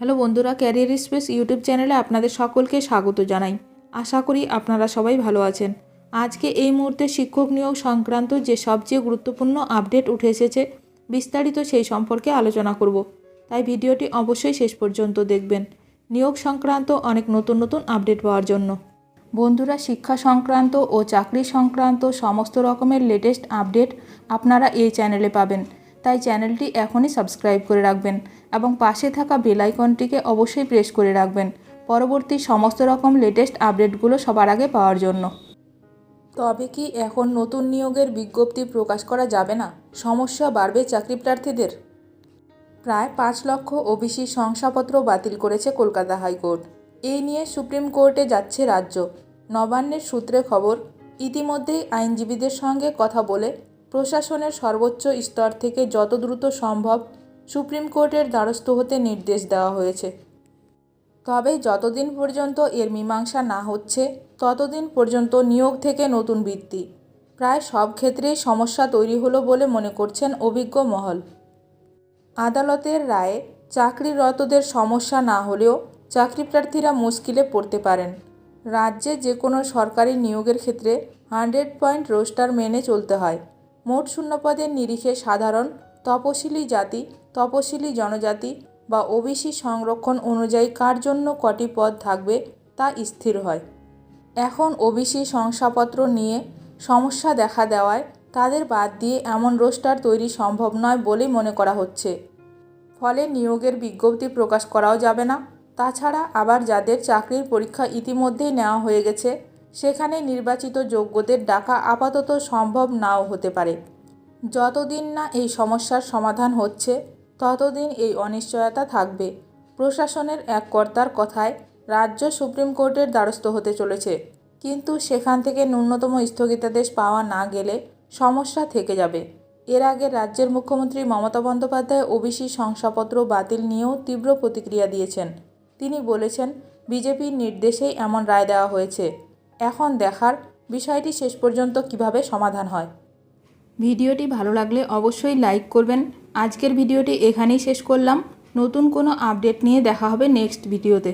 Hello বন্ধুরা, career space YouTube চ্যানেলে আপনাদের সকলকে স্বাগত জানাই। আশা করি আপনারা সবাই ভালো আছেন। আজকে এই মুহূর্তে শিক্ষক নিয়োগ সংক্রান্ত যে সবচেয়ে গুরুত্বপূর্ণ আপডেট উঠে এসেছে, বিস্তারিত সেই সম্পর্কে আলোচনা করব। তাই ভিডিওটি অবশ্যই শেষ পর্যন্ত দেখবেন নিয়োগ সংক্রান্ত অনেক নতুন নতুন আপডেট পাওয়ার জন্য। বন্ধুরা, শিক্ষা সংক্রান্ত ও চাকরি সংক্রান্ত সমস্ত রকমের লেটেস্ট আপডেট আপনারা এই চ্যানেলে পাবেন। তাই চ্যানেলটি এখনই সাবস্ক্রাইব করে রাখবেন এবং পাশে থাকা বেল আইকনটিকে অবশ্যই প্রেস করে রাখবেন পরবর্তী সমস্ত রকম লেটেস্ট আপডেটগুলো সবার আগে পাওয়ার জন্য। তবে কি এখন নতুন নিয়োগের বিজ্ঞপ্তি প্রকাশ করা যাবে না? সমস্যা বাড়বে চাকরি প্রার্থীদের। প্রায় 5 লক্ষ ওবিসি শংসাপত্র বাতিল করেছে কলকাতা হাইকোর্ট। এই নিয়ে সুপ্রিম কোর্টে যাচ্ছে রাজ্য। নবান্নের সূত্রে খবর, ইতিমধ্যেই আইনজীবীদের সঙ্গে কথা বলে প্রশাসনের সর্বোচ্চ স্তর থেকে যত দ্রুত সম্ভব সুপ্রিম কোর্টের দ্বারস্থ হতে নির্দেশ দেওয়া হয়েছে। তবে যতদিন পর্যন্ত এর মীমাংসা না হচ্ছে ততদিন পর্যন্ত নিয়োগ থেকে নতুন বৃত্তি প্রায় সব ক্ষেত্রেই সমস্যা তৈরি হলো বলে মনে করছেন অভিজ্ঞ মহল। আদালতের রায়ে চাকরিরতদের সমস্যা না হলেও চাকরি প্রার্থীরা মুশকিলে পড়তে পারেন। রাজ্যে যে কোনো সরকারি নিয়োগের ক্ষেত্রে 100 পয়েন্ট রোস্টার মেনে চলতে হয়। মোট শূন্যপদের নিরিখে সাধারণ, তপশিলি জাতি, তপশিলি জনজাতি বা ওবিসি সংরক্ষণ অনুযায়ী কার জন্য কটি পদ থাকবে তা স্থির হয়। এখন ওবিসি শংসাপত্র নিয়ে সমস্যা দেখা দেওয়ায় তাদের বাদ দিয়ে এমন রোস্টার তৈরি সম্ভব নয় বলেই মনে করা হচ্ছে। ফলে নিয়োগের বিজ্ঞপ্তি প্রকাশ করাও যাবে না। তাছাড়া আবার যাদের চাকরির পরীক্ষা ইতিমধ্যেই নেওয়া হয়ে গেছে সেখানে নির্বাচিত যোগ্যদের ডাকা আপাতত সম্ভব নাও হতে পারে। যতদিন না এই সমস্যার সমাধান হচ্ছে ততদিন এই অনিশ্চয়তা থাকবে। প্রশাসনের এক কর্তার কথায় রাজ্য সুপ্রিম কোর্টের দ্বারস্থ হতে চলেছে, কিন্তু সেখান থেকে ন্যূনতম স্থগিতাদেশ পাওয়া না গেলে সমস্যা থেকে যাবে। এর আগে রাজ্যের মুখ্যমন্ত্রী মমতা বন্দ্যোপাধ্যায় ওবিসি শংসাপত্র বাতিল নিয়েও তীব্র প্রতিক্রিয়া দিয়েছেন। তিনি বলেছেন, বিজেপির নির্দেশেই এমন রায় দেওয়া হয়েছে। এখন দেখার বিষয়টি শেষ পর্যন্ত কিভাবে সমাধান হয়। ভিডিওটি ভালো লাগলে অবশ্যই লাইক করবেন। আজকের ভিডিওটি এখানেই শেষ করলাম। নতুন কোনো আপডেট নিয়ে দেখা হবে নেক্সট ভিডিওতে।